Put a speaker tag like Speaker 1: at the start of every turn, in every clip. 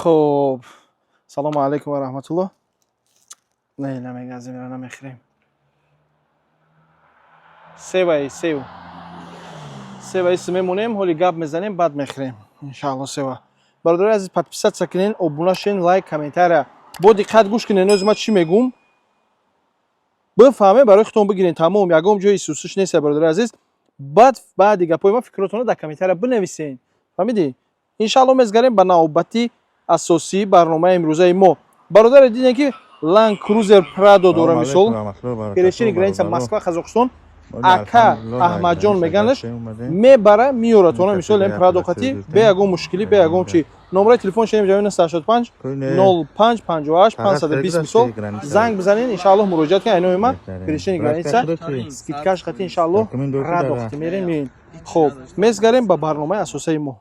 Speaker 1: خب سلام علیکم و رحمت الله. نه نمیگه از این نمیخریم. سه میمونیم حالی گپ میزنیم بعد میخریم انشالله. سه برادر عزیز подписаться کنین، ابونه شین، لایک، کامنتار با دقت گوش کنین. از ما چی میگم بفهمه برای خودتون بگیرین. تمام یگام جای سوسش نیست برادر عزیز. بعد گپای ما فکراتونو در کامنتار بنویسین. فهمیدی؟ انشالله میزگاریم به نوبتی اساسی برنامه امروزه ما. برادر دیدین که لند کروزر پرادو داره مثال پیرشین گرانیسا مسکو قزاقستان اکا احمد جان میگنش میبره میاره تو مثال این پرادو قتی به یگام مشکلی به یگام چی نمره تلفن شیم جوین 85 05 58 520 مثال زنگ بزنین انشالله مراجعت کنین. اینو ما پیرشین گرانیسا سکیتکاش قتی انشالله پرادو قتی میرین. خب میزگاریم به برنامه اساسی ما.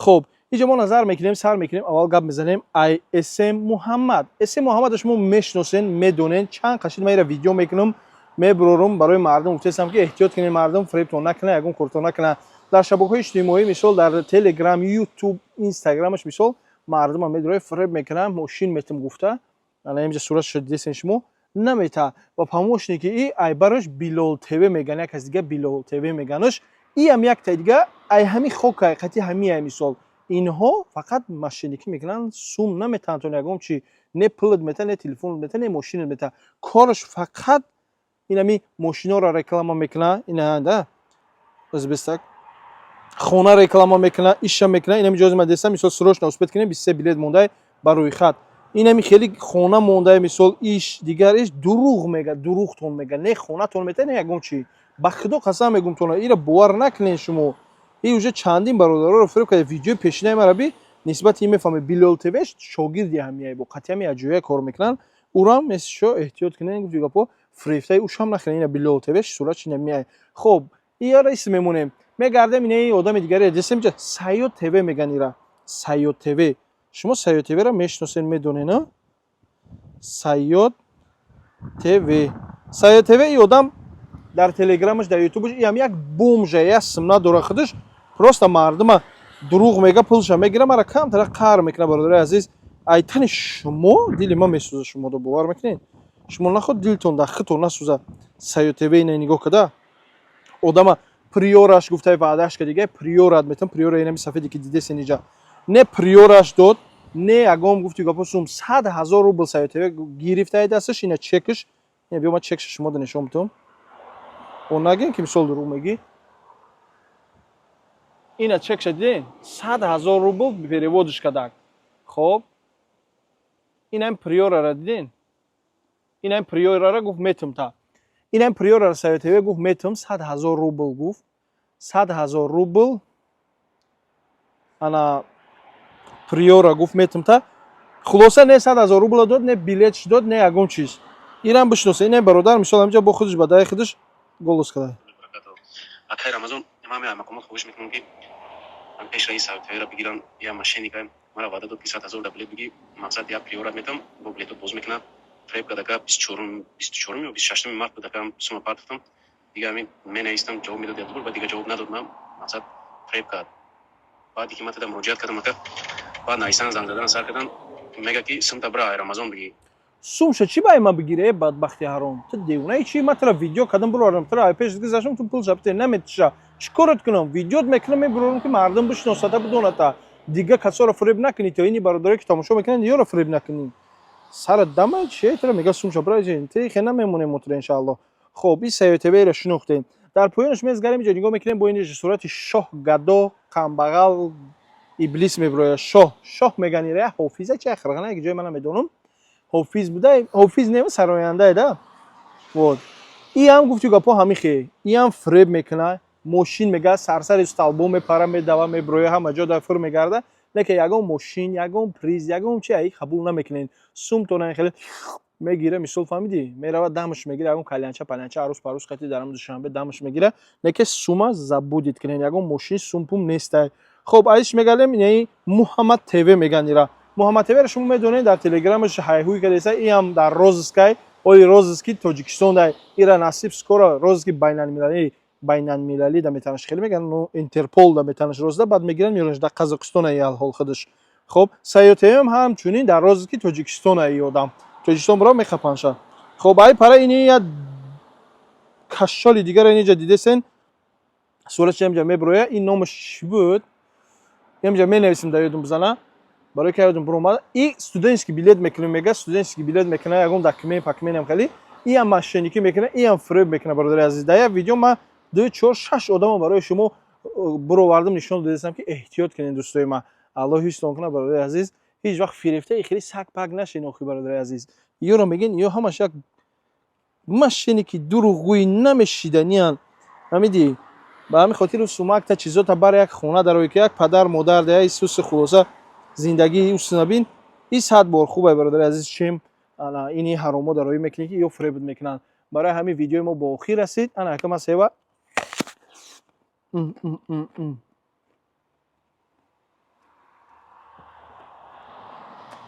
Speaker 1: خب اینجا ما نظر میکنیم سر میکنیم اول گپ میزنیم ای اسم محمد. اسم محمد شما میشناسین میدونین. چند قشنگ من ویدیو میکنم میبرم برای مردم گفتم که احتیاط کنین مردم فریبتون نکنه یگون کورتون نکنه. در شبکه‌های اجتماعی مثال در تلگرام یوتیوب اینستاگرامش مثال مردم هم میدونه فریب میکنن ماشین میتم گفته الان اینجا صورت شد دیسن شما نمیتا و پاموشنی که ای براش بیلال تیوی میگن یک از دیگه بیلال تیوی میگنش ای هم یک تا دیگه ای همین خوک حقیقتی همین مثال اینها فقط ماشینیکی میکنن سوم نمیتونن تو نگم چی نه پلد میتن نه تلفن میتن نه ماشین میتن کارش فقط اینمی ماشینا را رکلام میکنن اینا ده از بستک خونه رکلام میکنن ایش میکنن اینمی جز مدرسه مثال سروش نوسبت کنه 23 بلیت مونده برای خط اینمی خیلی خونه مونده مثال ایش دیگرش دروغ میگه دروغ تون میگه نه خونه تون میتن نه یگم چی با خدا قسم میگم تون اینا باور نکنین شما. این وجه چندین برادرها رو فریب کرده. ویدیو پیشینه ما را بی نسبت این میفهمه بیلال تیویش شاگردی همیه با قطعی همی اجویه کار میکنن او را مثل شو احتیاط کنین گفت گپو فریفتای اوش هم نخرین. این بیلال تیویش صورتش نمیه. خب این یارا اسم میمونه میگردم اینه آدم دیگه جسم اینجا سایو تیوی میگن. ایرا سایو تیوی شما سایو تیوی را میشناسین میدونین نه سایو تیوی. سایو تیوی این آدم در تلگرامش در یوتیوبش هم یک بومجه اسم نداره خودش просто مردم دروغ میگه پولش میگیره مرا کم طرف قهر میکنه. برادر عزیز ایتن شما دل ما میسوزه شما رو باور میکنین شما نخود دلتون در خطور نسوزه. سایو تیوی اینو نگاه کده آدم پریورش گفته وعدهش که دیگه پریورات میتون پریور اینم صفحه که دیده سینجا نه پریورش داد نه اگام گفتی گپو سوم 100,000 روبل سایو تیوی گرفته دستش. اینا چکش اینو بیام چکش شما رو نشون میدم. اون نگین که مثال دروغ میگی اینا چک شدین 100,000 روبل переводش کردن. خب اینم پریور را دیدین اینم پریور را گفت میتم تا اینم پریور را سایت وی گفت میتم 100,000 روبل گفت 100,000 روبل انا پریور را گفت میتم تا خلاصه نه 100,000 روبل داد نه بلیتش داد نه یگم چیز. اینم بشناسه اینم برادر مثلا اینجا با خودش بدای خودش گلوس کرده.
Speaker 2: اخیر رمضان امام مقام خوش میکنم که من پیش رئیس سایت را بگیرم یا ماشینی که مرا وعده داد 100,000 بلیت بگی مقصد یا پریورات میتم با بلیتو باز میکنم فریب کردم 24 یا 26 مارت دادم سوم پاتفتم دیگه همین من ایستم جواب میداد دور بعد دیگه جواب نداد. من مقصد فریب کرد بعدی که من تا مراجعت کردم که بعد نایسان زنگ زدن سر کردن میگه که سمت برای رمضان بگی
Speaker 1: سومش چی باید من بگیره بدبختی حرام تو دیونه چی من ترا ویدیو کردم برارم ترا پیش گذاشتم تو پول ثبت نمیشه چیکارت کنم ویدیو میکنم میبرم که مردم بشناسه بدونه تا دیگه کسا رو فریب نکنی. تو اینی برادری که تماشا میکنن یا رو فریب نکنی سر دم چی ترا میگه سومش برای این خیلی نمیمونه مطلع ان شاء الله. خب این سایت وی را شناختین در پایانش میزگاریم اینجا نگاه میکنیم با این صورت شاه گدا کمبغل ابلیس میبره شاه میگن ایره حافظه چه خرغنه که جای منم میدونم حافظ بوده حافظ نمیشه سراینده ده بود. این هم گفتی گپا همین خیلی این هم فریب میکنه ماشین میگه سرسر استالبوم میپره میدوه میبروه همه جا دفر میگرده لیکن یگم ماشین یگم پریز یگم چی ای قبول نمیکنین سوم تو نه خیلی میگیره مثال فهمیدی میره دمش میگیره یگم کلانچه پلانچه عروس پروس خاطی درم دوشنبه دمش میگیره لیکن سوم زبودید کنین یگم ماشین سومپوم نیست. خب ایش میگم یعنی محمد تیوی میگن ایرا محمد تیوی رو شما میدونید در تلگرامش هایهوی کرده ای هم در روزسکای اولی روزسکی تاجیکستان در ایران نصیب سکورا روزسکی بین المللی در میتونش خیلی میگن انترپول در میتونش روزده بعد میگیرن میرنش در قزاقستان ای حال خودش خب سیوتیم همچنین در راز که تاجیکستان ای آدم تاجیکستان برای میخپنشن خب ای پره اینی یا کشالی دیگر اینجا دیده سن صورتش اینجا میبروه این نامش بود اینجا می نویسیم در یادم بزنه برای که یادم برام این استودنتسکی بلیت میکنه میگه استودنتسکی بلیت میکنه یکم دکمه پاکمه نمیخوالی این هم ماشینیکی میکنه این هم فریب میکنه برادر عزیز در ویدیو ما 2 4 6 آدم برای شما برآوردم نشون دادم که احتیاط کنین دوستای من الله هیچتون کنه برادر عزیز هیچ وقت فریفته خیلی سگ پاک نشین آخی برادر عزیز یارو میگن یا همش یک ماشینیکی دروغگویی نمیشیدنیان فهمیدی به همین خاطر سومک تا چیزا تا برای یک خونه داره که یک پدر مادر ده ایسوس خلاصه زندگی اوس نبین این صد بار خوبه برادر عزیز شیم انا اینی حراما دارایی میکنه که یا فریب میکنن برای همین ویدیو ما با آخر رسید انا کما سیوا